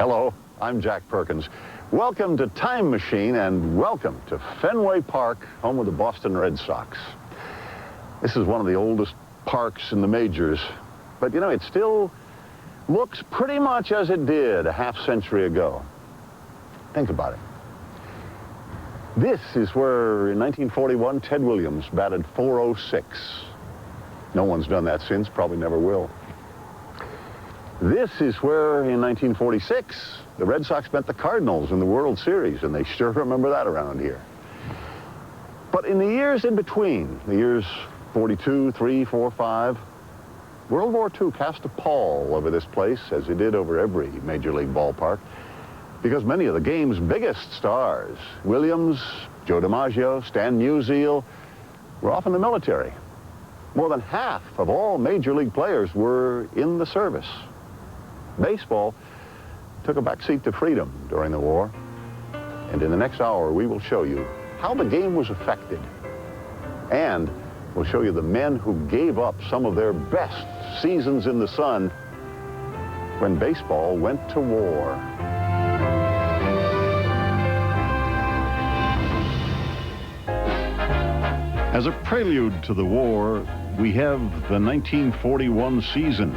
Hello, I'm Jack Perkins. Welcome to Time Machine and welcome to Fenway Park, home of the Boston Red Sox. This is one of the oldest parks in the majors, but you know, it still looks pretty much as it did a half-century ago. Think about it. This is where, in 1941, Ted Williams batted .406. No one's done that since, probably never will. This is where, in 1946, the Red Sox met the Cardinals in the World Series, and they sure remember that around here. But in the years in between, the years 42, 3, 4, 5, World War II cast a pall over this place, as it did over every major league ballpark, because many of the game's biggest stars, Williams, Joe DiMaggio, Stan Musial, were off in the military. More than half of all major league players were in the service. Baseball took a backseat to freedom during the war, and in the next hour we will show you how the game was affected, and we'll show you the men who gave up some of their best seasons in the sun when baseball went to war. As a prelude to the war, we have the 1941 season,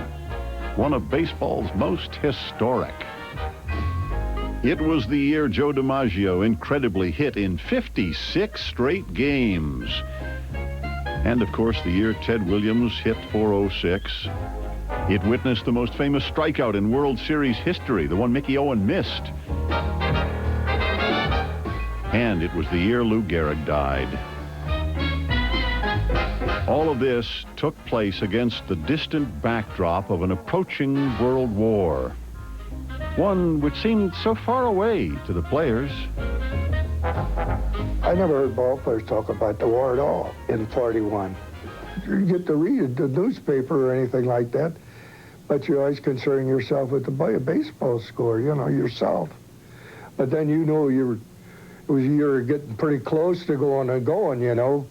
one of baseball's most historic. It was the year Joe DiMaggio incredibly hit in 56 straight games. And of course, the year Ted Williams hit .406. It witnessed the most famous strikeout in World Series history, the one Mickey Owen missed. And it was the year Lou Gehrig died. All of this took place against the distant backdrop of an approaching world war, one which seemed so far away to the players. I never heard ball players talk about the war at all in '41. You get to read the newspaper or anything like that, but you're always concerning yourself with the baseball score, you know, yourself. But then you know you're getting pretty close to going, you know.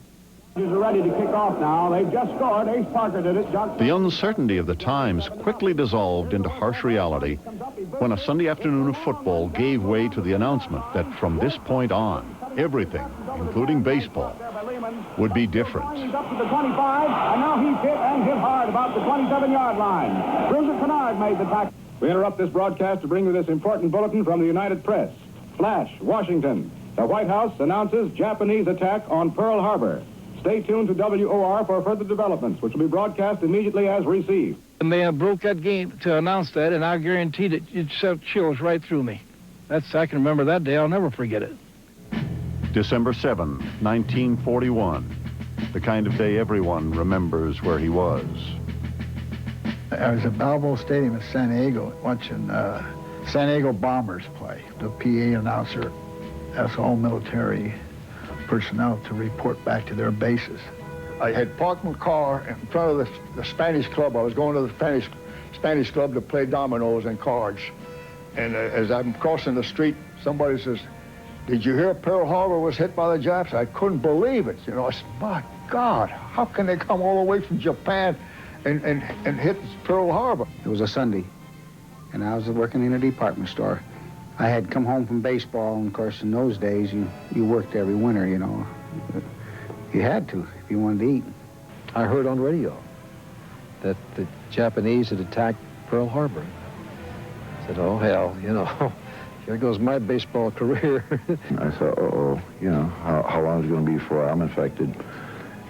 Are ready to kick off now. They've just scored. Ace Parker did it. The uncertainty of the times quickly dissolved into harsh reality when a Sunday afternoon of football gave way to the announcement that from this point on, everything, including baseball, would be different. He's up to the 25, and now he's hit hard about the 27-yard line. Bruiser Kennard made the tackle. We interrupt this broadcast to bring you this important bulletin from the United Press. Flash, Washington. The White House announces Japanese attack on Pearl Harbor. Stay tuned to WOR for further developments, which will be broadcast immediately as received. And they broke that game to announce that, and I guarantee that it sent chills right through me. I can remember that day. I'll never forget it. December 7, 1941. The kind of day everyone remembers where he was. I was at Balboa Stadium in San Diego watching San Diego Bombers play. The PA announcer asked all military personnel to report back to their bases. I had parked my car in front of the Spanish club. I was going to the Spanish club to play dominoes and cards. And as I'm crossing the street, somebody says, "Did you hear Pearl Harbor was hit by the Japs?" I couldn't believe it. You know, I said, my God, how can they come all the way from Japan and hit Pearl Harbor? It was a Sunday, and I was working in a department store. I had come home from baseball, and of course, in those days, you worked every winter, you know. You had to if you wanted to eat. I heard on radio that the Japanese had attacked Pearl Harbor. I said, oh, hell, you know, here goes my baseball career. I thought, uh-oh, you know, how long is it going to be before I'm infected?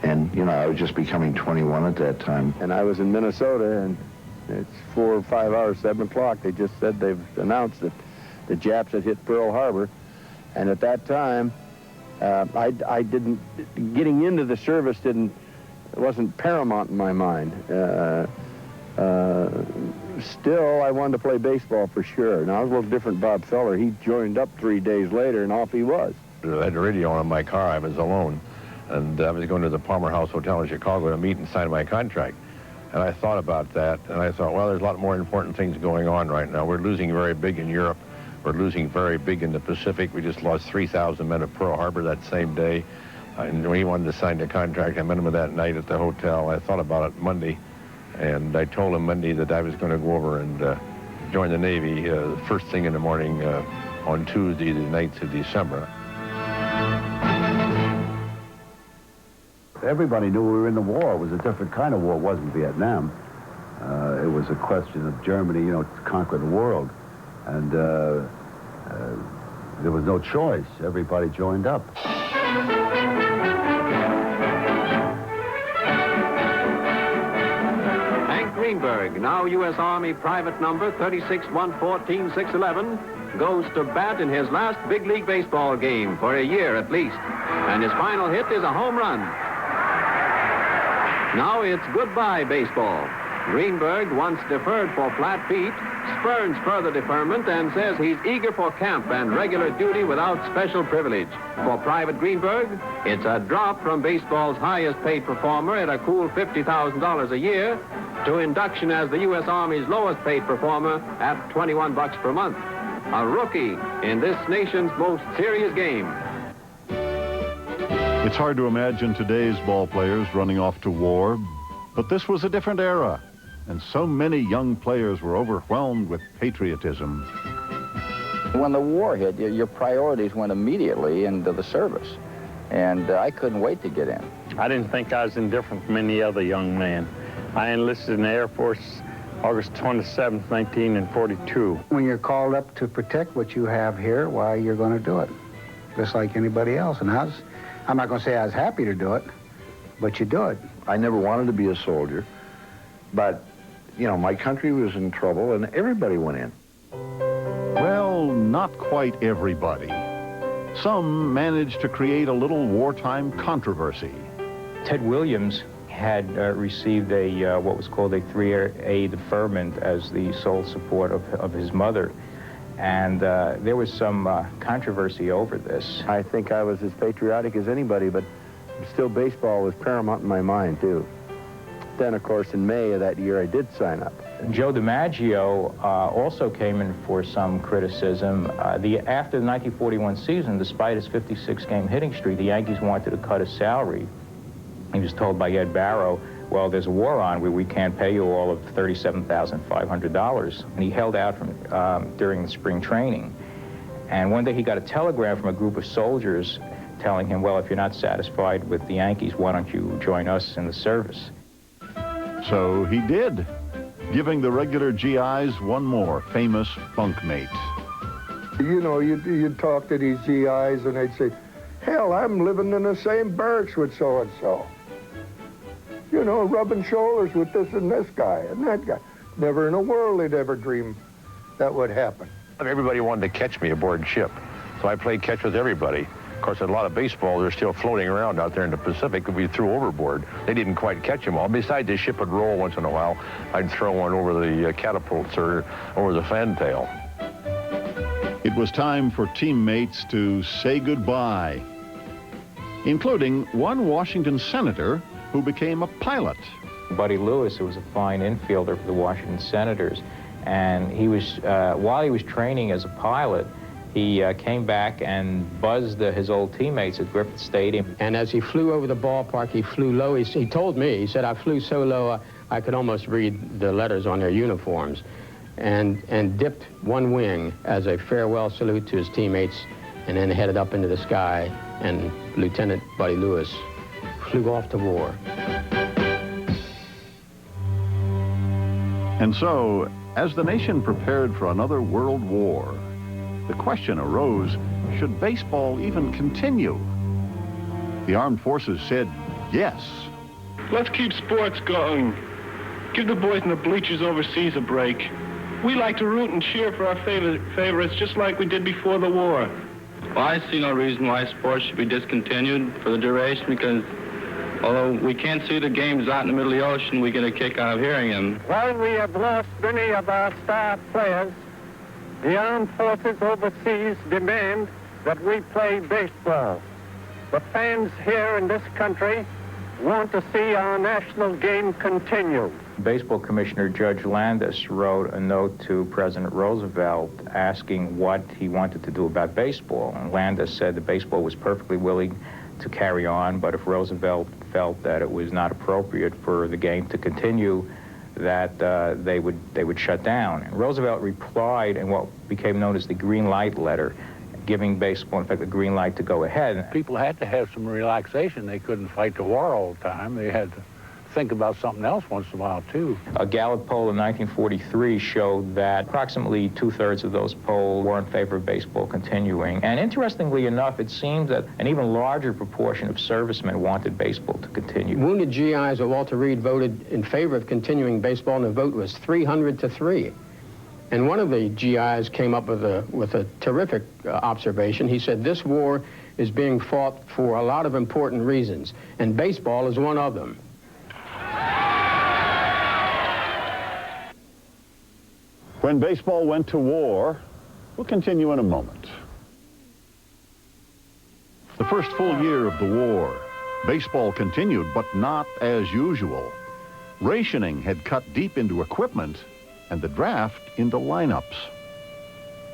And, you know, I was just becoming 21 at that time. And I was in Minnesota, and it's 4 or 5 hours, 7 o'clock. They just said they've announced that the Japs had hit Pearl Harbor. And at that time, I didn't, getting into the service wasn't paramount in my mind. Still, I wanted to play baseball for sure. Now, I was a little different Bob Feller. He joined up 3 days later, and off he was. I had the radio on in my car. I was alone. And I was going to the Palmer House Hotel in Chicago to meet and sign my contract. And I thought about that, and I thought, well, there's a lot more important things going on right now. We're losing very big in Europe. We're losing very big in the Pacific. We just lost 3,000 men at Pearl Harbor that same day. And when he wanted to sign the contract, I met him that night at the hotel. I thought about it Monday, and I told him Monday that I was going to go over and joined the Navy the first thing in the morning on Tuesday, the 9th of December. Everybody knew we were in the war. It was a different kind of war. It wasn't Vietnam. It was a question of Germany, you know, to conquer the world. And there was no choice. Everybody joined up. Hank Greenberg, now U.S. Army private number 36-114-611, goes to bat in his last big league baseball game for a year at least. And his final hit is a home run. Now it's goodbye baseball. Greenberg, once deferred for flat feet, spurns further deferment and says he's eager for camp and regular duty without special privilege. For Private Greenberg, it's a drop from baseball's highest paid performer at a cool $50,000 a year to induction as the U.S. Army's lowest paid performer at $21 per month. A rookie in this nation's most serious game. It's hard to imagine today's ball players running off to war, but this was a different era, and so many young players were overwhelmed with patriotism. When the war hit, your priorities went immediately into the service, and I couldn't wait to get in. I didn't think I was indifferent from any other young man. I enlisted in the Air Force August 27, 1942. When you're called up to protect what you have here, why, you're going to do it, just like anybody else. And I'm not going to say I was happy to do it, but you do it. I never wanted to be a soldier, but, you know, my country was in trouble and everybody went in. Well, not quite everybody. Some managed to create a little wartime controversy. Ted Williams had received what was called a 3A deferment as the sole support of his mother. And there was some controversy over this. I think I was as patriotic as anybody, but still baseball was paramount in my mind, too. Then, of course, in May of that year, I did sign up. Joe DiMaggio also came in for some criticism. After the 1941 season, despite his 56-game hitting streak, the Yankees wanted to cut his salary. He was told by Ed Barrow, well, there's a war on, we can't pay you all of $37,500. And he held out during the spring training. And one day he got a telegram from a group of soldiers telling him, well, if you're not satisfied with the Yankees, why don't you join us in the service? So he did, giving the regular GIs one more famous bunkmate. You know, you'd talk to these GIs and they'd say, hell, I'm living in the same barracks with so-and-so. You know, rubbing shoulders with this and this guy and that guy. Never in the world they'd ever dream that would happen. Everybody wanted to catch me aboard ship, so I played catch with everybody. Of course, a lot of baseball, they're still floating around out there in the Pacific that we threw overboard. They didn't quite catch them all. Besides, the ship would roll once in a while. I'd throw one over the catapults or over the fantail. It was time for teammates to say goodbye, including one Washington senator who became a pilot. Buddy Lewis, who was a fine infielder for the Washington Senators, and he was, while he was training as a pilot, he came back and buzzed his old teammates at Griffith Stadium. And as he flew over the ballpark, he flew low. He told me, he said, I flew so low I could almost read the letters on their uniforms, and dipped one wing as a farewell salute to his teammates, and then headed up into the sky, and Lieutenant Buddy Lewis flew off to war. And so, as the nation prepared for another world war, the question arose, should baseball even continue? The armed forces said yes. Let's keep sports going. Give the boys in the bleachers overseas a break. We like to root and cheer for our favorites just like we did before the war. Well, I see no reason why sports should be discontinued for the duration, because although we can't see the games out in the middle of the ocean, we get a kick out of hearing them. While we have lost many of our star players, the armed forces overseas demand that we play baseball. The fans here in this country want to see our national game continue. Baseball Commissioner Judge Landis wrote a note to President Roosevelt asking what he wanted to do about baseball. And Landis said that baseball was perfectly willing to carry on, but if Roosevelt felt that it was not appropriate for the game to continue, that they would shut down. And Roosevelt replied in what became known as the green light letter, giving baseball, in fact, the green light to go ahead. People had to have some relaxation. They couldn't fight the war all the time. They had to think about something else once in a while, too. A Gallup poll in 1943 showed that approximately 2/3 of those polled were in favor of baseball continuing. And interestingly enough, it seems that an even larger proportion of servicemen wanted baseball to continue. Wounded GIs of Walter Reed voted in favor of continuing baseball, and the vote was 300 to 3. And one of the GIs came up with a terrific observation. He said, "This war is being fought for a lot of important reasons, and baseball is one of them." When baseball went to war, we'll continue in a moment. The first full year of the war, baseball continued, but not as usual. Rationing had cut deep into equipment and the draft into lineups.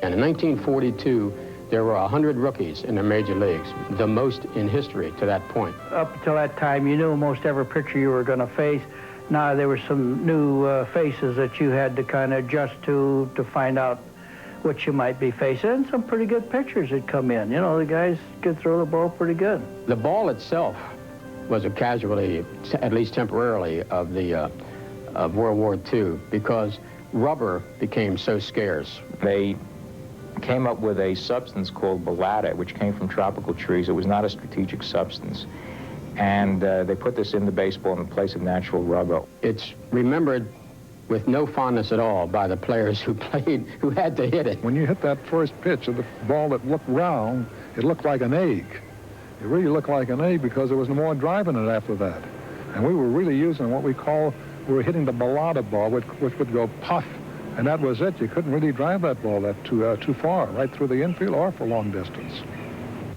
And in 1942, there were 100 rookies in the major leagues, the most in history to that point. Up until that time, you knew most every pitcher you were going to face. Now there were some new faces that you had to kind of adjust to find out what you might be facing. And some pretty good pitchers had come in. You know, the guys could throw the ball pretty good. The ball itself was a casualty, at least temporarily, of World War II, because rubber became so scarce. They came up with a substance called balata, which came from tropical trees. It was not a strategic substance. And they put this in the baseball in the place of natural rubber. It's remembered with no fondness at all by the players who played, who had to hit it. When you hit that first pitch of the ball that looked round, it looked like an egg. It really looked like an egg because there was no more driving it after that. And we were really using what we were hitting the balata ball, which would go puff, and that was it. You couldn't really drive that ball too far, right through the infield or for long distance.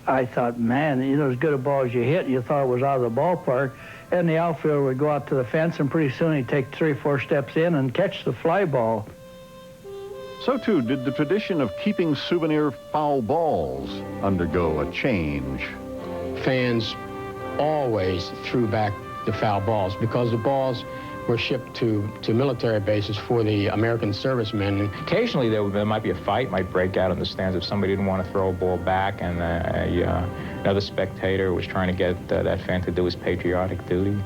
I thought, man, you know, as good a ball as you hit, you thought it was out of the ballpark, and the outfielder would go out to the fence, and pretty soon he'd take 3 or 4 steps in and catch the fly ball. So, too, did the tradition of keeping souvenir foul balls undergo a change. Fans always threw back the foul balls because the balls were shipped to military bases for the American servicemen. Occasionally there might be a fight, might break out in the stands if somebody didn't want to throw a ball back, and another spectator was trying to get that fan to do his patriotic duty.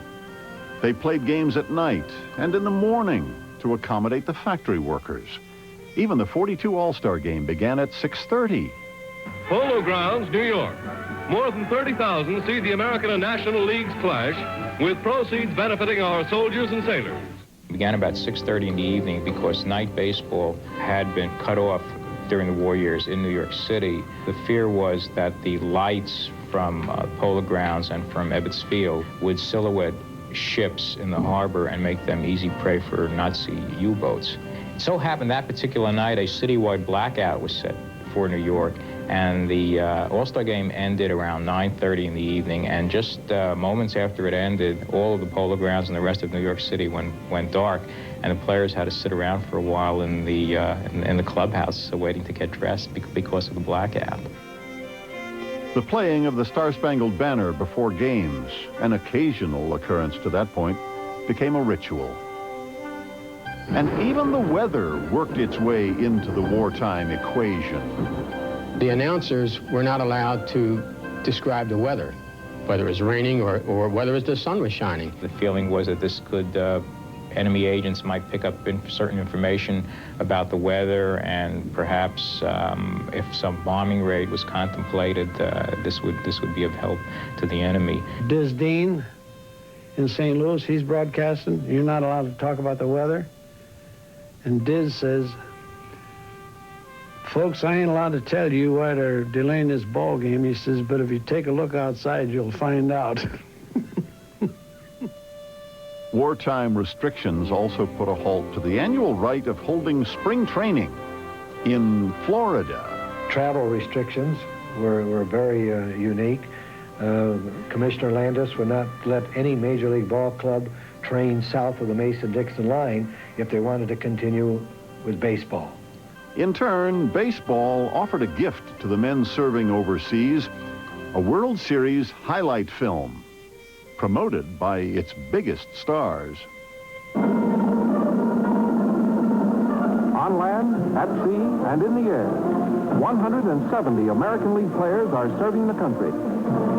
They played games at night and in the morning to accommodate the factory workers. Even the 42 All-Star game began at 6:30. Polo Grounds, New York. More than 30,000 see the American and National Leagues clash, with proceeds benefiting our soldiers and sailors. It began about 6:30 in the evening because night baseball had been cut off during the war years in New York City. The fear was that the lights from Polo Grounds and from Ebbets Field would silhouette ships in the harbor and make them easy prey for Nazi U-boats. It so happened that particular night a citywide blackout was set for New York, and the All-Star game ended around 9:30 in the evening, and just moments after it ended, all of the Polo Grounds and the rest of New York City went dark, and the players had to sit around for a while in the clubhouse waiting to get dressed because of the blackout. The playing of the Star-Spangled Banner before games, an occasional occurrence to that point, became a ritual. And even the weather worked its way into the wartime equation. The announcers were not allowed to describe the weather, whether it was raining or whether the sun was shining. The feeling was that this could, enemy agents might pick up certain information about the weather, and perhaps if some bombing raid was contemplated, this would be of help to the enemy. Diz Dean in St. Louis, he's broadcasting. You're not allowed to talk about the weather. And Diz says, "Folks, I ain't allowed to tell you why they're delaying this ball game." He says, "But if you take a look outside, you'll find out." Wartime restrictions also put a halt to the annual rite of holding spring training in Florida. Travel restrictions were very unique. Commissioner Landis would not let any Major League Ball club train south of the Mason-Dixon line if they wanted to continue with baseball. In turn, baseball offered a gift to the men serving overseas, a World Series highlight film, promoted by its biggest stars. on land, at sea, and in the air. 170 American League players are serving the country.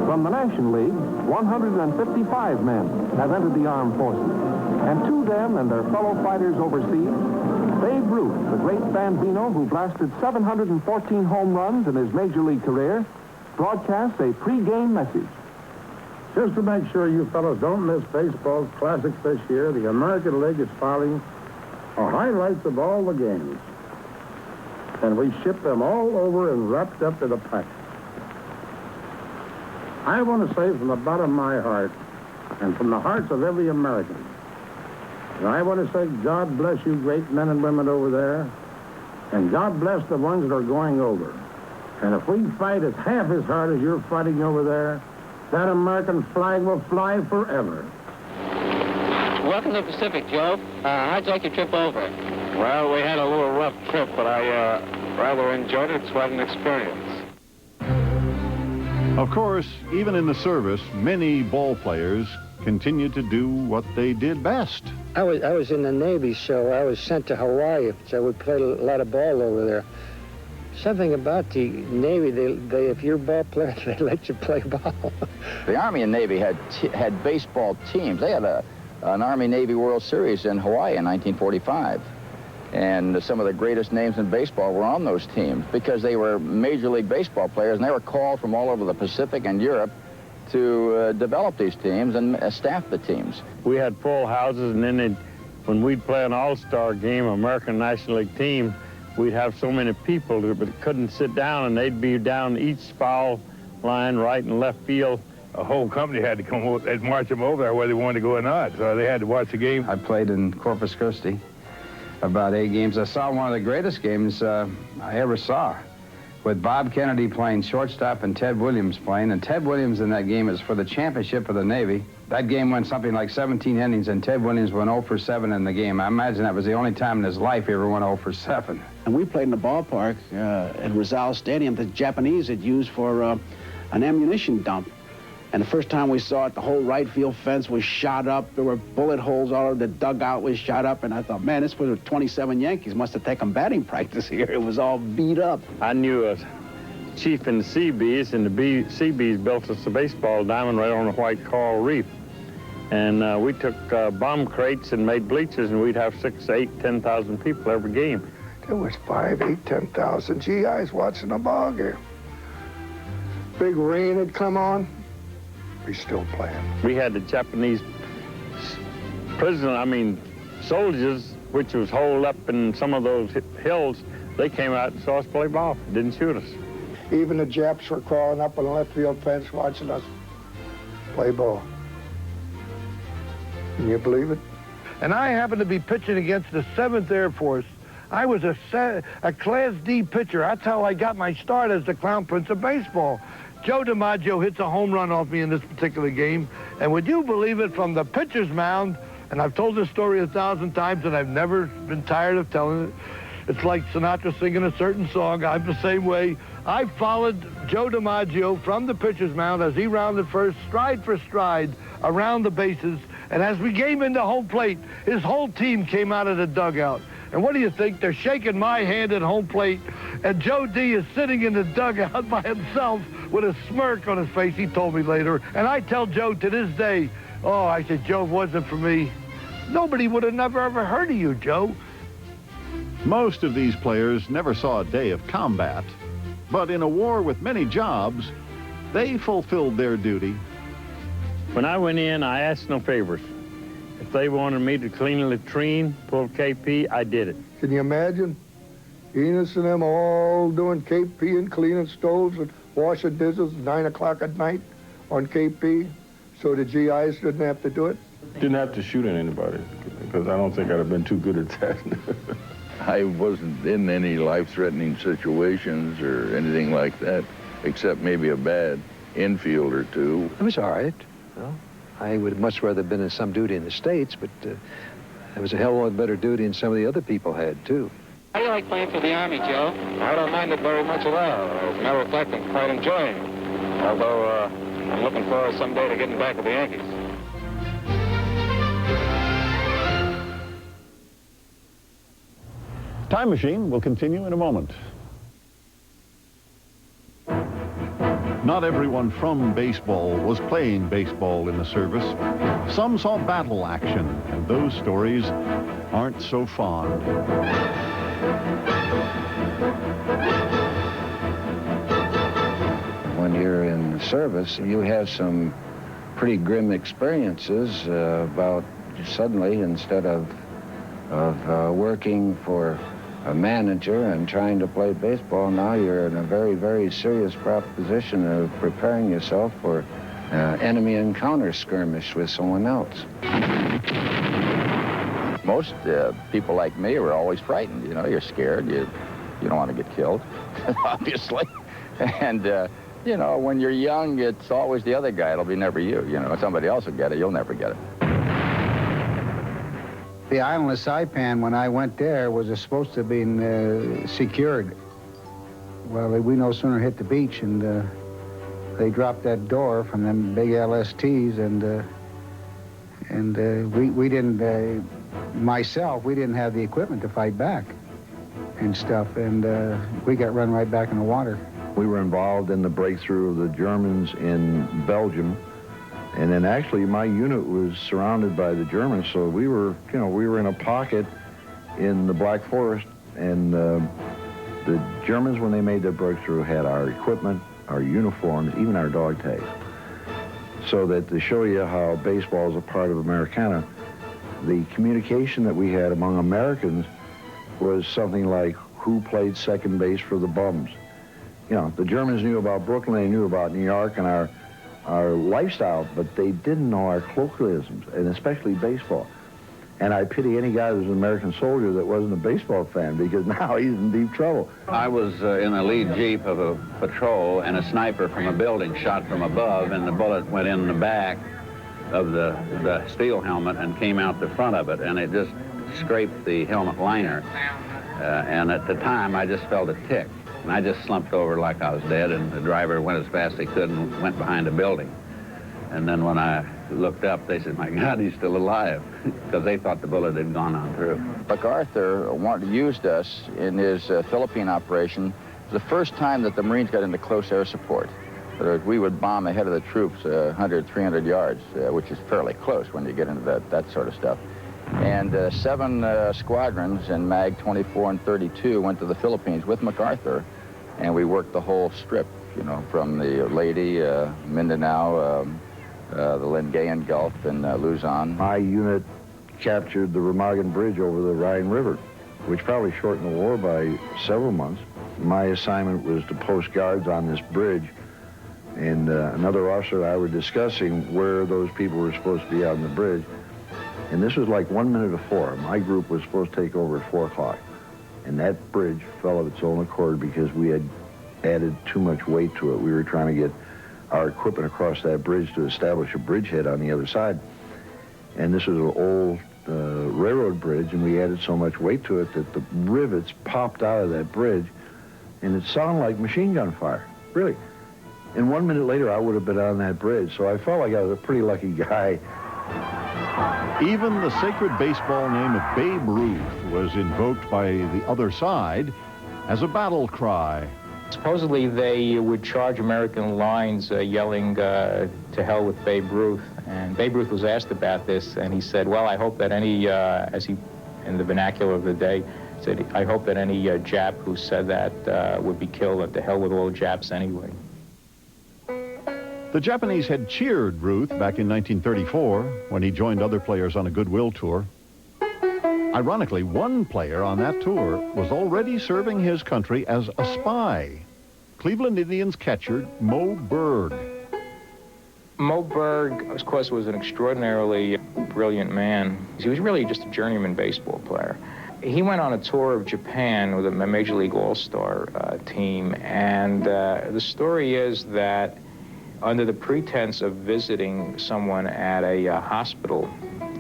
From the National League, 155 men have entered the armed forces. And to them and their fellow fighters overseas, Babe Ruth, the great Bambino who blasted 714 home runs in his Major League career, broadcasts a pre-game message. Just to make sure you fellows don't miss baseball's classics this year, the American League is filing highlights of all the games. And we ship them all over and wrapped up in a pack. I want to say from the bottom of my heart, and from the hearts of every American, and I want to say God bless you great men and women over there, and God bless the ones that are going over. And if we fight as half as hard as you're fighting over there, that American flag will fly forever. Welcome to the Pacific, Joe. How'd you like your trip over? Well, we had a little rough trip, but I rather enjoyed it. It's quite an experience. Of course, even in the service, many ball players continue to do what they did best. I was in the Navy, so I was sent to Hawaii, so we played a lot of ball over there. Something about the Navy, they if you're a ball player, they let you play ball. The Army and Navy had baseball teams. They had an Army-Navy World Series in Hawaii in 1945. And some of the greatest names in baseball were on those teams because they were Major League Baseball players, and they were called from all over the Pacific and Europe to develop these teams and staff the teams. We had full houses, and then when we'd play an all-star game, American National League team, we'd have so many people that couldn't sit down, and they'd be down each foul line, right and left field. A whole company had to come and march them over there whether they wanted to go or not, so they had to watch the game. I played in Corpus Christi about 8 games. I saw one of the greatest games I ever saw, with Bob Kennedy playing shortstop and Ted Williams playing. And Ted Williams in that game is for the championship of the Navy. That game went something like 17 innings, and Ted Williams went 0 for 7 in the game. I imagine that was the only time in his life he ever went 0 for 7. And we played in the ballpark at Rizal Stadium that the Japanese had used for an ammunition dump. And the first time we saw it, the whole right field fence was shot up. There were bullet holes all over. The dugout was shot up. And I thought, man, this was 27 Yankees. Must have taken batting practice here. It was all beat up. I knew a chief in the Seabees, and the Seabees built us a baseball diamond right on the white coral reef. And we took bomb crates and made bleachers, and we'd have 6, 8, 10,000 people every game. There was 5, 8, 10,000 GIs watching the ball game. Big rain had come on. We still playing. We had the Japanese soldiers, which was holed up in some of those hills. They came out and saw us play ball. Didn't shoot us. Even the Japs were crawling up on the left field fence watching us play ball. Can you believe it? And I happened to be pitching against the 7th Air Force. I was a Class D pitcher. That's how I got my start as the Clown Prince of baseball. Joe DiMaggio hits a home run off me in this particular game. And would you believe it, from the pitcher's mound, and I've told this story 1,000 times and I've never been tired of telling it. It's like Sinatra singing a certain song. I'm the same way. I followed Joe DiMaggio from the pitcher's mound as he rounded first, stride for stride, around the bases. And as we came into home plate, his whole team came out of the dugout. And what do you think? They're shaking my hand at home plate, and Joe D is sitting in the dugout by himself with a smirk on his face, he told me later. And I tell Joe to this day, oh, I said, Joe, if it wasn't for me, nobody would have never ever heard of you, Joe. Most of these players never saw a day of combat, but in a war with many jobs, they fulfilled their duty. When I went in, I asked no favors. If they wanted me to clean a latrine, pull KP, I did it. Can you imagine? Enos and them all doing KP and cleaning stoves and washing dishes at 9 o'clock at night on KP so the GIs didn't have to do it? Didn't have to shoot at anybody because I don't think I'd have been too good at that. I wasn't in any life-threatening situations or anything like that, except maybe a bad infield or two. It was all right. Well, I would have much rather been in some duty in the States, but there was a hell of a lot better duty than some of the other people had, too. How do you like playing for the Army, Joe? I don't mind it very much at all. As a matter of fact, I'm quite enjoying it. Although, I'm looking forward someday to getting back with the Yankees. Time Machine will continue in a moment. Not everyone from baseball was playing baseball in the service. Some saw battle action, and those stories aren't so fond. When you're in service, you have some pretty grim experiences about suddenly, instead of working for a manager and trying to play baseball, now you're in a very, very serious proposition of preparing yourself for enemy encounter skirmish with someone else. Most people like me were always frightened. You know, you're scared. You don't want to get killed, obviously. And, you know, when you're young, it's always the other guy. It'll be never you. You know, somebody else will get it. You'll never get it. The island of Saipan, when I went there, was supposed to have been secured. Well, we no sooner hit the beach, and they dropped that door from them big LSTs, and we didn't, myself, we didn't have the equipment to fight back and stuff, and we got run right back in the water. We were involved in the breakthrough of the Germans in Belgium. And then actually my unit was surrounded by the Germans, so we were, you know, we were in a pocket in the Black Forest, and the Germans, when they made their breakthrough, had our equipment, our uniforms, even our dog tags. So that to show you how baseball is a part of Americana, the communication that we had among Americans was something like who played second base for the Bums. You know, the Germans knew about Brooklyn, they knew about New York and our lifestyle, but they didn't know our colloquialisms, and especially baseball. And I pity any guy who's an American soldier that wasn't a baseball fan, because now he's in deep trouble. I was in the lead jeep of a patrol, and a sniper from a building shot from above, and the bullet went in the back of the steel helmet and came out the front of it, and it just scraped the helmet liner. And at the time, I just felt a tick. And I just slumped over like I was dead, and the driver went as fast as he could and went behind a building. And then when I looked up, they said, my God, he's still alive, because they thought the bullet had gone on through. MacArthur used us in his Philippine operation. It was the first time that the Marines got into close air support. We would bomb ahead of the troops 100, 300 yards, which is fairly close when you get into that sort of stuff. And 7 squadrons in MAG 24 and 32 went to the Philippines with MacArthur, and we worked the whole strip, you know, from the Leyte, Mindanao, the Lingayen Gulf, and Luzon. My unit captured the Remagen Bridge over the Rhine River, which probably shortened the war by several months. My assignment was to post guards on this bridge, and another officer and I were discussing where those people were supposed to be on the bridge. And this was like 1 minute of 4. My group was supposed to take over at 4 o'clock. And that bridge fell of its own accord because we had added too much weight to it. We were trying to get our equipment across that bridge to establish a bridgehead on the other side. And this was an old railroad bridge, and we added so much weight to it that the rivets popped out of that bridge, and it sounded like machine gun fire, really. And 1 minute later, I would have been on that bridge. So I felt like I was a pretty lucky guy. Even the sacred baseball name of Babe Ruth was invoked by the other side as a battle cry. Supposedly they would charge American lines yelling to hell with Babe Ruth. And Babe Ruth was asked about this, and he said, well, I hope that any, as he, in the vernacular of the day, said, I hope that any Jap who said that would be killed, and to hell with all Japs anyway. The Japanese had cheered Ruth back in 1934 when he joined other players on a goodwill tour. Ironically, one player on that tour was already serving his country as a spy. Cleveland Indians catcher Mo Berg. Mo Berg, of course, was an extraordinarily brilliant man. He was really just a journeyman baseball player. He went on a tour of Japan with a Major League All-Star team, and the story is that under the pretense of visiting someone at a hospital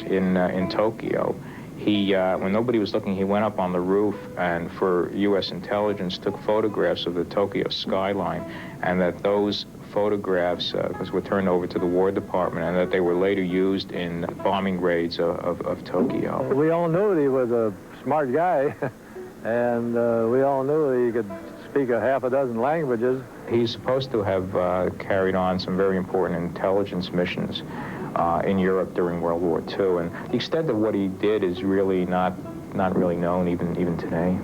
in Tokyo, he, when nobody was looking, he went up on the roof and for U.S. intelligence took photographs of the Tokyo skyline, and that those photographs were turned over to the War Department, and that they were later used in bombing raids of Tokyo. We all knew that he was a smart guy, and we all knew that he could speak a half a dozen languages. He's supposed to have carried on some very important intelligence missions in Europe during World War II, and the extent of what he did is really not really known even today.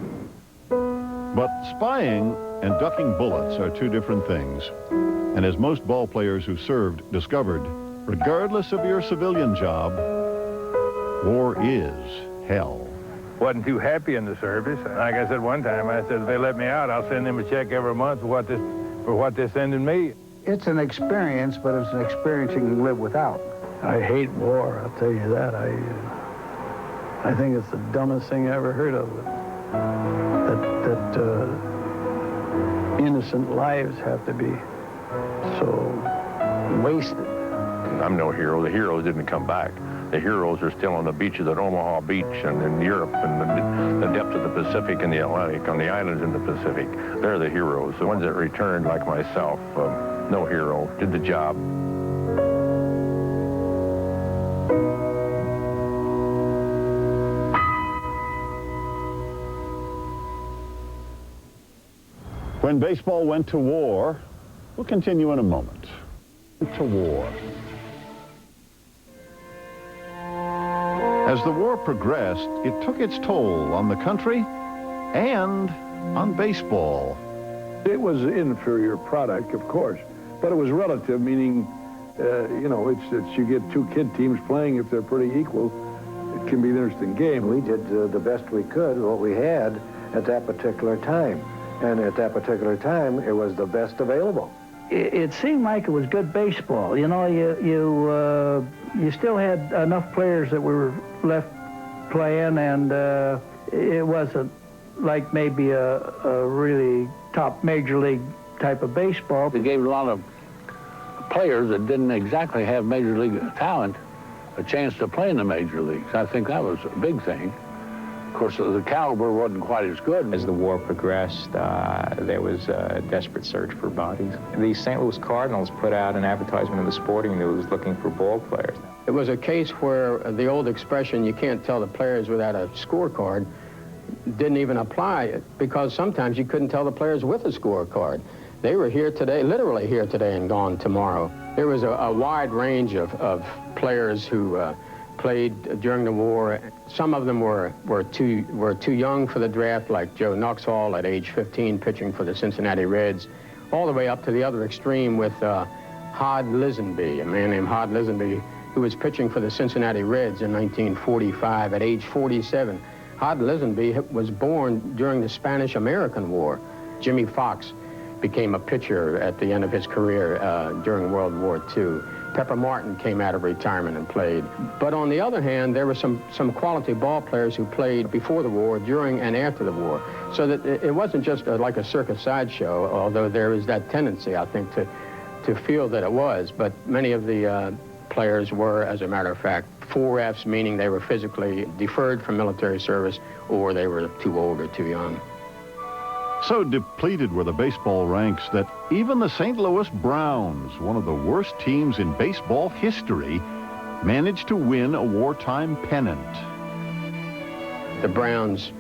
But spying and ducking bullets are two different things. And as most ball players who served discovered, regardless of your civilian job, war is hell. Wasn't too happy in the service. Like I said one time, I said, if they let me out, I'll send them a check every month for what they're sending me. It's an experience, but it's an experience you can live without. I hate war, I'll tell you that. I think it's the dumbest thing I ever heard of. That innocent lives have to be so wasted. I'm no hero. The heroes didn't come back. The heroes are still on the beaches at Omaha Beach and in Europe and the depths of the Pacific and the Atlantic, on the islands in the Pacific. They're the heroes. The ones that returned, like myself, no hero, did the job. When baseball went to war, we'll continue in a moment. To war. As the war progressed, it took its toll on the country and on baseball. It was an inferior product, of course, but it was relative, meaning, it's you get two kid teams playing. If they're pretty equal, it can be an interesting game. We did the best we could, what we had at that particular time. And at that particular time, it was the best available. It seemed like it was good baseball. You know, you still had enough players that were left playing, and it wasn't like maybe a really top major league type of baseball. It gave a lot of players that didn't exactly have major league talent a chance to play in the major leagues. I think that was a big thing. Of course, the caliber wasn't quite as good. As the war progressed, there was a desperate search for bodies. The St. Louis Cardinals put out an advertisement in the Sporting News looking for ball players. It was a case where the old expression, you can't tell the players without a scorecard, didn't even apply, because sometimes you couldn't tell the players with a scorecard. They were here today, literally here today and gone tomorrow. There was a wide range of players who played during the war. Some of them were too young for the draft, like Joe Nuxhall at age 15, pitching for the Cincinnati Reds, all the way up to the other extreme with Hod Lisenby, a man named Hod Lisenby, who was pitching for the Cincinnati Reds in 1945 at age 47. Hod Lisenby was born during the Spanish-American War. Jimmy Fox became a pitcher at the end of his career during World War II. Pepper Martin came out of retirement and played. But on the other hand, there were some quality ball players who played before the war, during and after the war. So that it wasn't just like a circus sideshow, although there is that tendency, I think, to feel that it was. But many of the players were, as a matter of fact, 4Fs, meaning they were physically deferred from military service, or they were too old or too young. So depleted were the baseball ranks that even the St. Louis Browns, one of the worst teams in baseball history, managed to win a wartime pennant. The Browns'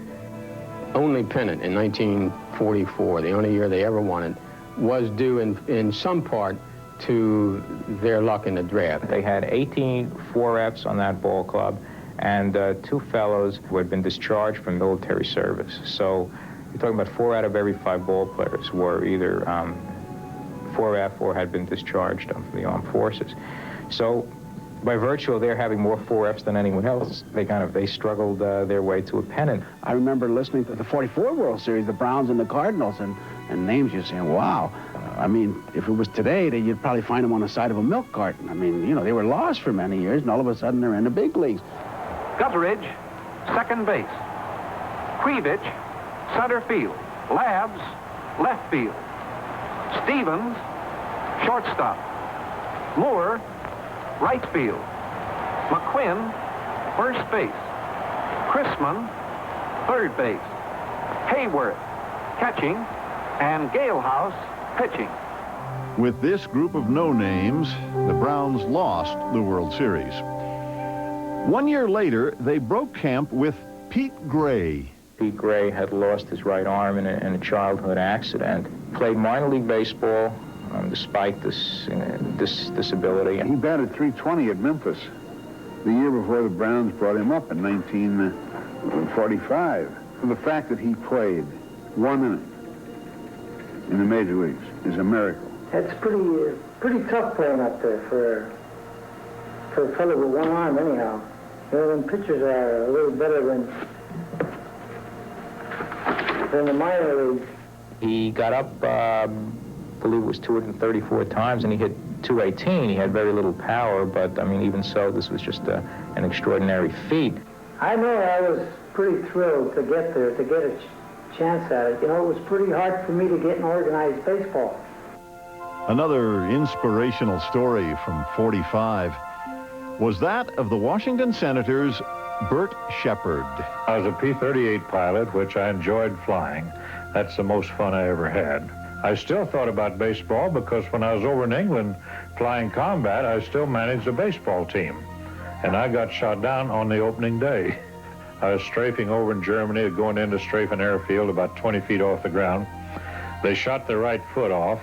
only pennant in 1944, the only year they ever won it, was due in some part to their luck in the draft. They had 18 4Fs on that ball club and two fellows who had been discharged from military service. So you're talking about 4 out of every 5 ball players were either 4F or had been discharged from the armed forces. So by virtue of their having more 4Fs than anyone else, they struggled their way to a pennant. I remember listening to the 44 World Series, the Browns and the Cardinals, and names you're saying, wow. I mean, if it was today, you'd probably find them on the side of a milk carton. I mean, you know, they were lost for many years, and all of a sudden they're in the big leagues. Gutteridge, second base. Queevich, center field. Labs, left field. Stevens, shortstop. Moore, right field. McQuinn, first base. Chrisman, third base. Hayworth, catching, and Galehouse, pitching. With this group of no-names, the Browns lost the World Series. 1 year later, they broke camp with Pete Gray, Pete Gray had lost his right arm in a childhood accident. Played minor league baseball despite this disability. He batted .320 at Memphis the year before the Browns brought him up in 1945. The fact that he played 1 inning in the major leagues is a miracle. It's pretty tough playing up there for a fellow with one arm, anyhow. You know, them pitchers are a little better than the minor leagues. He got up, I believe it was 234 times, and he hit .218. He had very little power, but I mean, even so, this was just an extraordinary feat. I know I was pretty thrilled to get there, to get a chance at it. You know, it was pretty hard for me to get in organized baseball. Another inspirational story from '45 was that of the Washington Senators' Bert Shepard. I was a P-38 pilot, which I enjoyed flying. That's the most fun I ever had. I still thought about baseball because when I was over in England flying combat, I still managed a baseball team. And I got shot down on the opening day. I was strafing over in Germany, going into Strafen Airfield about 20 feet off the ground. They shot the right foot off,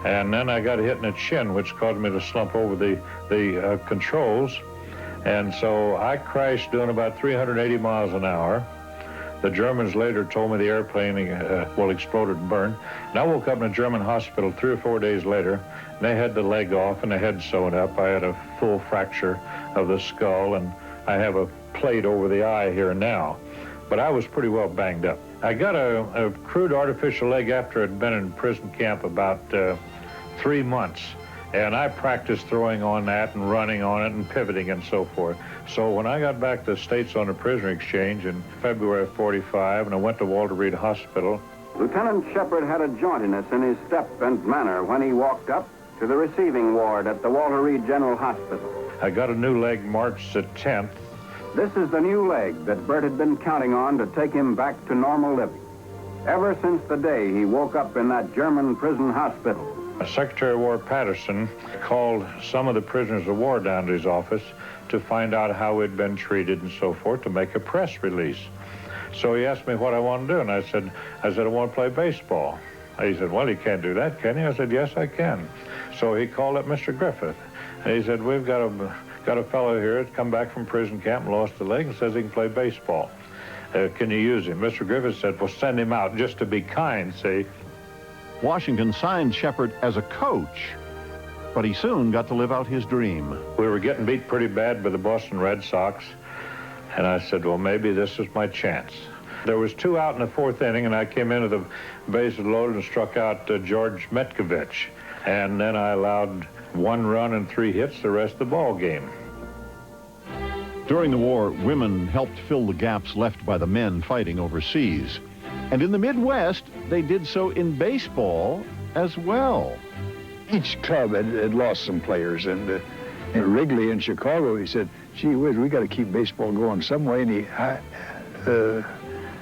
and then I got hit in the chin, which caused me to slump over the controls. And so I crashed doing about 380 miles an hour. The Germans later told me the airplane exploded and burned. And I woke up in a German hospital 3 or 4 days later, and they had the leg off and the head sewn up. I had a full fracture of the skull, and I have a plate over the eye here now. But I was pretty well banged up. I got a crude artificial leg after I'd been in prison camp about 3 months. And I practiced throwing on that and running on it and pivoting and so forth. So when I got back to the States on the prisoner exchange in February of '45, and I went to Walter Reed Hospital. Lieutenant Shepard had a jauntiness in his step and manner when he walked up to the receiving ward at the Walter Reed General Hospital. I got a new leg March the 10th. This is the new leg that Bert had been counting on to take him back to normal living. Ever since the day he woke up in that German prison hospital. Secretary of War Patterson called some of the prisoners of war down to his office to find out how we'd been treated and so forth, to make a press release. So he asked me what I want to do, and I said I want to play baseball. He said, well, you can't do that, can you? I said, yes, I can. So he called up Mr. Griffith, and he said, we've got a fellow here that's come back from prison camp and lost a leg and says he can play baseball. Can you use him? Mr. Griffith said, well, send him out just to be kind, see. Washington signed Shepard as a coach, but he soon got to live out his dream. We were getting beat pretty bad by the Boston Red Sox, and I said, well, maybe this is my chance. There was 2 out in the 4th inning, and I came into the bases loaded and struck out George Metkovich, and then I allowed 1 run and 3 hits the rest of the ball game. During the war, women helped fill the gaps left by the men fighting overseas. And in the Midwest, they did so in baseball as well. Each club had lost some players, and Wrigley in Chicago, he said, gee whiz, we got to keep baseball going some way, and he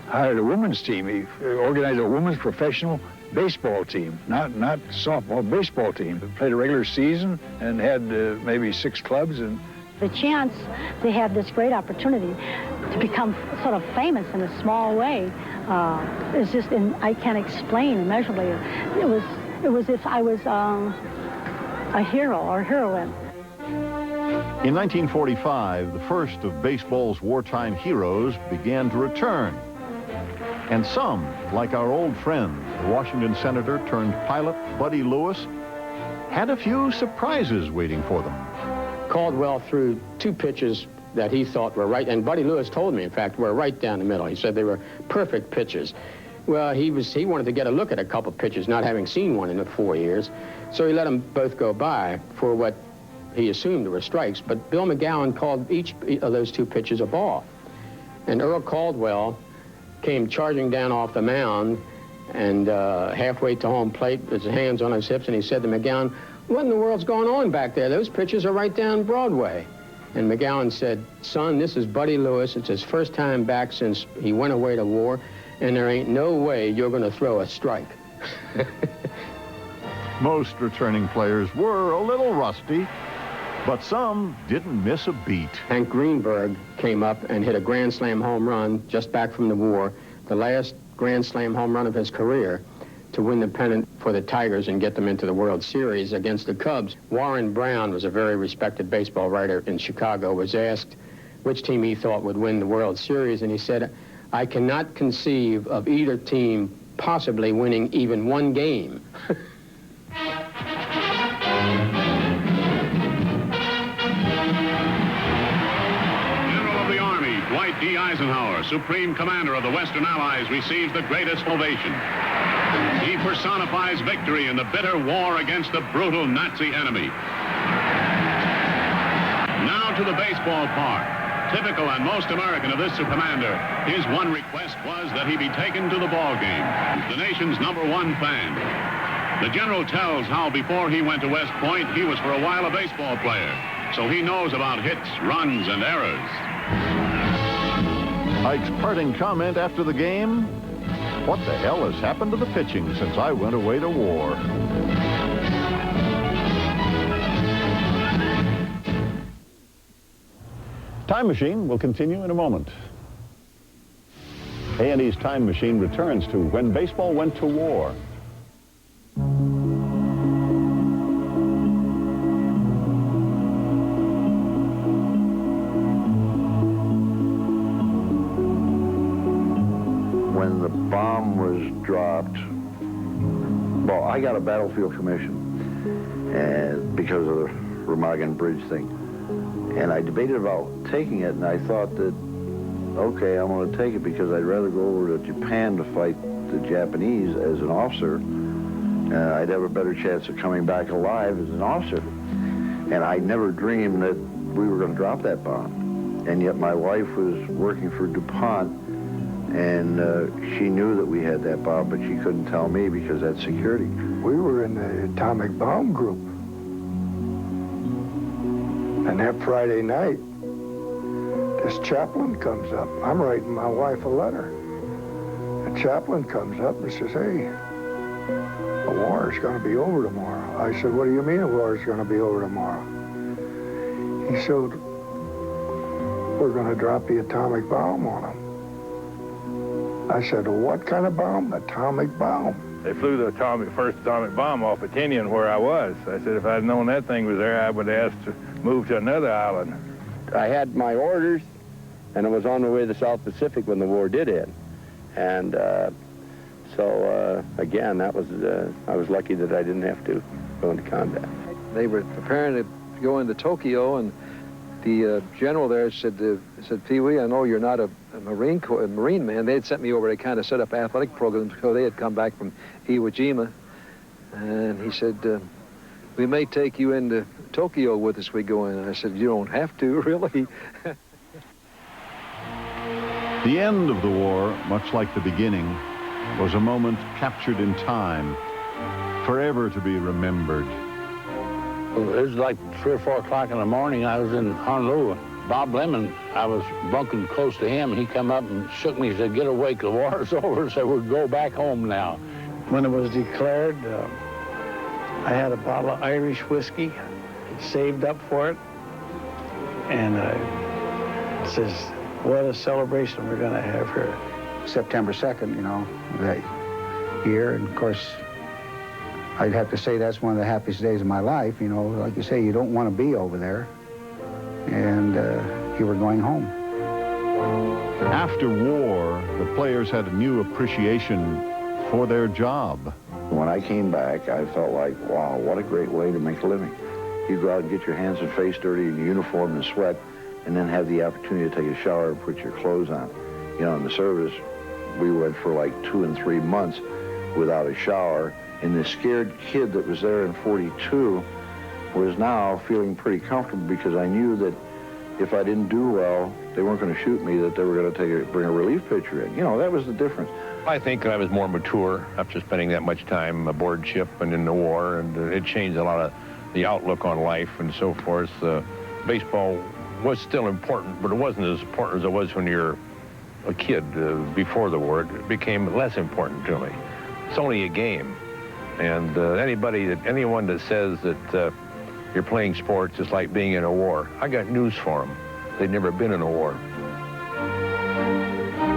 hired a women's team. He organized a women's professional baseball team, not softball, baseball team. Played a regular season and had maybe 6 clubs. And the chance to have this great opportunity to become sort of famous in a small way is just, I can't explain immeasurably. It was if I was a hero or heroine. In 1945, the first of baseball's wartime heroes began to return. And some, like our old friend, the Washington Senator turned pilot Buddy Lewis, had a few surprises waiting for them. Caldwell threw 2 pitches that he thought were right, and Buddy Lewis told me, in fact, were right down the middle. He said they were perfect pitches. Well, he wanted to get a look at a couple pitches, not having seen one in the 4 years, so he let them both go by for what he assumed were strikes. But Bill McGowan called each of those 2 pitches a ball. And Earl Caldwell came charging down off the mound, and halfway to home plate, with his hands on his hips, and he said to McGowan, what in the world's going on back there? Those pitches are right down Broadway. And McGowan said, son, this is Buddy Lewis. It's his first time back since he went away to war, and there ain't no way you're going to throw a strike. Most returning players were a little rusty, but some didn't miss a beat. Hank Greenberg came up and hit a grand slam home run just back from the war the last Grand Slam home run of his career, to win the pennant for the Tigers and get them into the World Series against the Cubs. Warren Brown was a very respected baseball writer in Chicago, was asked which team he thought would win the World Series, and he said, "I cannot conceive of either team possibly winning even one game." Dwight D. Eisenhower, Supreme Commander of the Western Allies, receives the greatest ovation. He personifies victory in the bitter war against the brutal Nazi enemy. Now to the baseball park. Typical and most American of this commander, his one request was that he be taken to the ball game. The nation's #1 fan. The general tells how before he went to West Point, he was for a while a baseball player. So he knows about hits, runs, and errors. Ike's parting comment after the game: "What the hell has happened to the pitching since I went away to war?" Time Machine will continue in a moment. A&E's Time Machine returns to when baseball went to war. When the bomb was dropped, well, I got a battlefield commission and because of the Remagen Bridge thing. And I debated about taking it, and I thought that, okay, I'm going to take it because I'd rather go over to Japan to fight the Japanese as an officer. I'd have a better chance of coming back alive as an officer. And I never dreamed that we were going to drop that bomb. And yet my wife was working for DuPont, and she knew that we had that bomb, but she couldn't tell me because that's security. We were in the atomic bomb group. And that Friday night, this chaplain comes up. I'm writing my wife a letter. The chaplain comes up and says, "Hey, the war is going to be over tomorrow." I said, "What do you mean the war is going to be over tomorrow?" He said, "We're going to drop the atomic bomb on them." I said, "Well, what kind of bomb?" "Atomic bomb." They flew the first atomic bomb off of Tinian where I was. I said if I'd known that thing was there, I would have asked to move to another island. I had my orders, and I was on my way to the South Pacific when the war did end. And again, that was I was lucky that I didn't have to go into combat. They were preparing to go into Tokyo, and the general there said, "Pee Wee, I know you're not a Marine man." They had sent me over to kind of set up athletic programs because they had come back from Iwo Jima. And he said, "We may take you into Tokyo with us, we go in." And I said, "You don't have to, really." The end of the war, much like the beginning, was a moment captured in time, forever to be remembered. It was like 3 or 4 o'clock in the morning. I was in Honolulu. Bob Lemon, I was bunking close to him. He come up and shook me. He said, "Get awake, the war's over." So we'll go back home now. When it was declared, I had a bottle of Irish whiskey saved up for it. And it says, what a celebration we're going to have here. September 2nd, you know, that year. And of course, I'd have to say that's one of the happiest days of my life. You know, like you say, you don't want to be over there. And you were going home. After war, the players had a new appreciation for their job. When I came back, I felt like, wow, what a great way to make a living. You go out and get your hands and face dirty in your uniform and sweat, and then have the opportunity to take a shower and put your clothes on. You know, in the service, we went for like 2 and 3 months without a shower, and the scared kid that was there in 42 was now feeling pretty comfortable because I knew that if I didn't do well, they weren't going to shoot me, that they were going to bring a relief pitcher in. You know, that was the difference. I think I was more mature after spending that much time aboard ship and in the war, and it changed a lot of the outlook on life and so forth. Baseball was still important, but it wasn't as important as it was when you're a kid before the war. It became less important to me. It's only a game. And anyone that says that you're playing sports is like being in a war, I got news for them. They've never been in a war.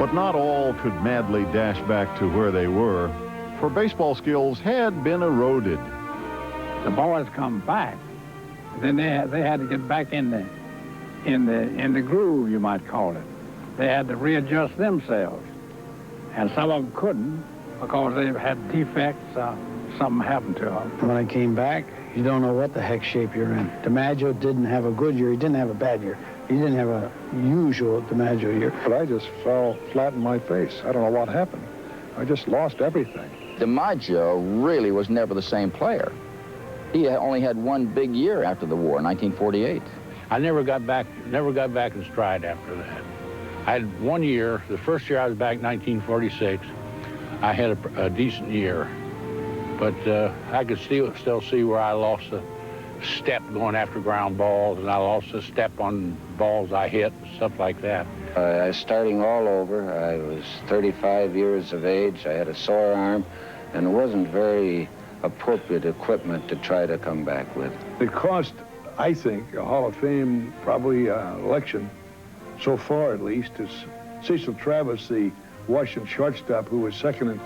But not all could madly dash back to where they were, for baseball skills had been eroded. The boys come back, then they had to get back in the groove, you might call it. They had to readjust themselves, and some of them couldn't because they had defects. Something happened to them. When I came back, you don't know what the heck shape you're in. DiMaggio didn't have a good year. He didn't have a bad year. He didn't have a usual DiMaggio year. But I just fell flat in my face. I don't know what happened. I just lost everything. DiMaggio really was never the same player. He only had one big year after the war, 1948. I never got back in stride after that. I had 1 year, the first year I was back, 1946, I had a decent year. But I could still see where I lost a step going after ground balls, and I lost a step on balls I hit, stuff like that. I was starting all over. I was 35 years of age. I had a sore arm, and it wasn't very appropriate equipment to try to come back with. It cost, I think, a Hall of Fame, probably election, so far at least, is Cecil Travis, the Washington shortstop, who was second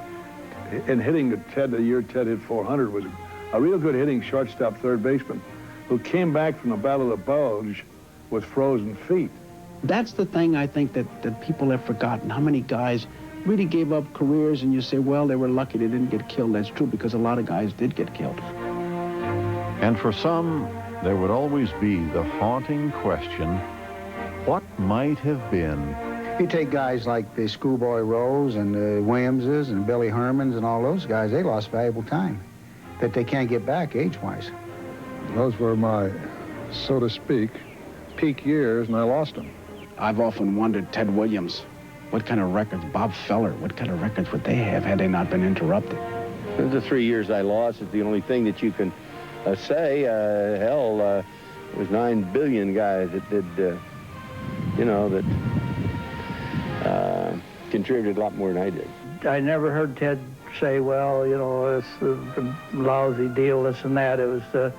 in hitting the year Ted hit 400, was a real good hitting shortstop third baseman who came back from the Battle of the Bulge with frozen feet. That's the thing I think that people have forgotten, how many guys really gave up careers, and you say, well, they were lucky they didn't get killed. That's true, because a lot of guys did get killed. And for some, there would always be the haunting question, what might have been? You take guys like the Schoolboy Rose and the Williamses and Billy Hermans and all those guys, they lost valuable time that they can't get back age-wise. Those were my, so to speak, peak years, and I lost them. I've often wondered, Ted Williams, what kind of records, Bob Feller, what kind of records would they have had they not been interrupted? The 3 years I lost is the only thing that you can say. Hell, it was 9 billion guys that did, that contributed a lot more than I did. I never heard Ted say, well, it's a lousy deal, this and that. It was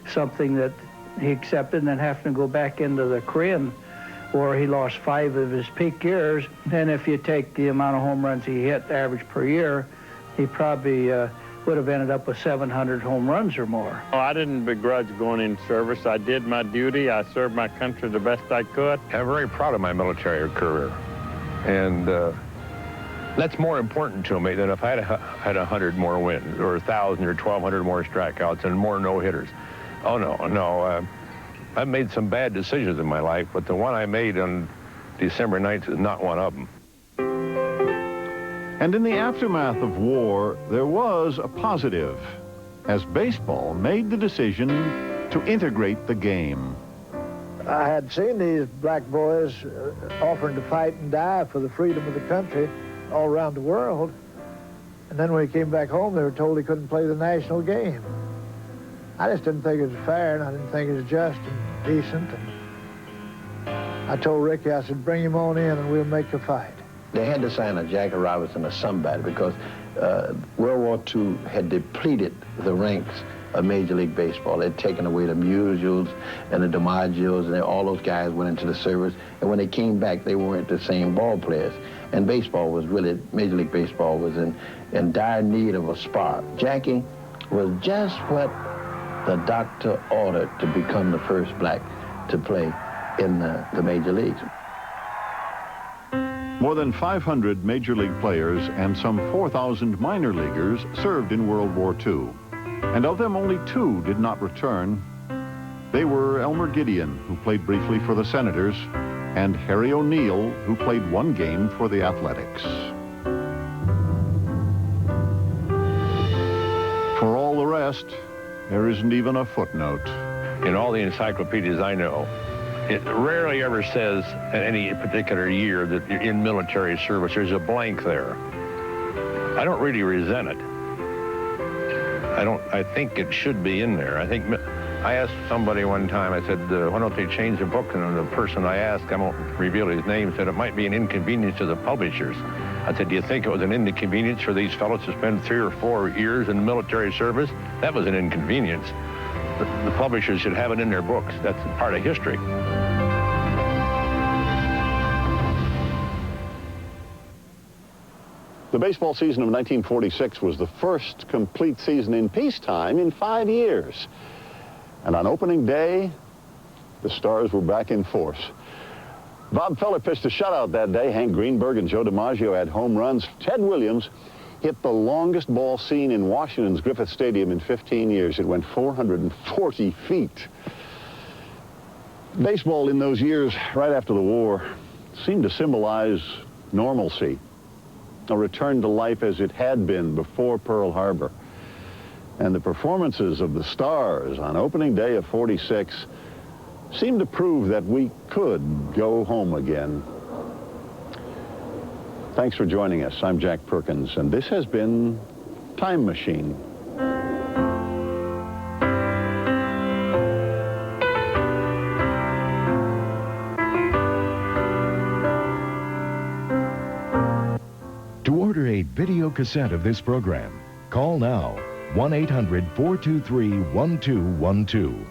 something that he accepted, and then having to go back into the Korean War, he lost 5 of his peak years. And if you take the amount of home runs he hit, average per year, he probably would have ended up with 700 home runs or more. Oh, I didn't begrudge going in service. I did my duty. I served my country the best I could. I'm very proud of my military career. And that's more important to me than if I had 100 more wins or 1,000 or 1,200 more strikeouts and more no-hitters. Oh, no. I've made some bad decisions in my life, but the one I made on December 9th is not one of them. And in the aftermath of war, there was a positive, as baseball made the decision to integrate the game. I had seen these black boys offering to fight and die for the freedom of the country all around the world. And then when he came back home, they were told he couldn't play the national game. I just didn't think it was fair, and I didn't think it was just and decent. And I told Ricky, I said, bring him on in and we'll make a fight. They had to sign a Jackie Robinson or somebody because World War II had depleted the ranks of Major League Baseball. They'd taken away the Musials and the DiMaggios, and all those guys went into the service. And when they came back, they weren't the same ball players. And baseball was really, Major League Baseball was in dire need of a spark. Jackie was just what the doctor ordered to become the first black to play in the major leagues. More than 500 major league players and some 4,000 minor leaguers served in World War II. And of them, only 2 did not return. They were Elmer Gideon, who played briefly for the Senators, and Harry O'Neill, who played 1 game for the Athletics. For all the rest, there isn't even a footnote. In all the encyclopedias I know, it rarely ever says in any particular year that you're in military service. There's a blank there. I don't really resent it. I think it should be in there. I asked somebody one time, I said, why don't they change the book? And the person I asked, I won't reveal his name, said it might be an inconvenience to the publishers. I said, do you think it was an inconvenience for these fellows to spend 3 or 4 years in military service? That was an inconvenience. The publishers should have it in their books. That's part of history. The baseball season of 1946 was the first complete season in peacetime in 5 years. And on opening day, the Stars were back in force. Bob Feller pitched a shutout that day. Hank Greenberg and Joe DiMaggio had home runs. Ted Williams hit the longest ball seen in Washington's Griffith Stadium in 15 years. It went 440 feet. Baseball in those years, right after the war, seemed to symbolize normalcy, a return to life as it had been before Pearl Harbor. And the performances of the Stars on opening day of 46 seemed to prove that we could go home again. Thanks for joining us. I'm Jack Perkins, and this has been Time Machine. To order a video cassette of this program, call now 1-800-423-1212.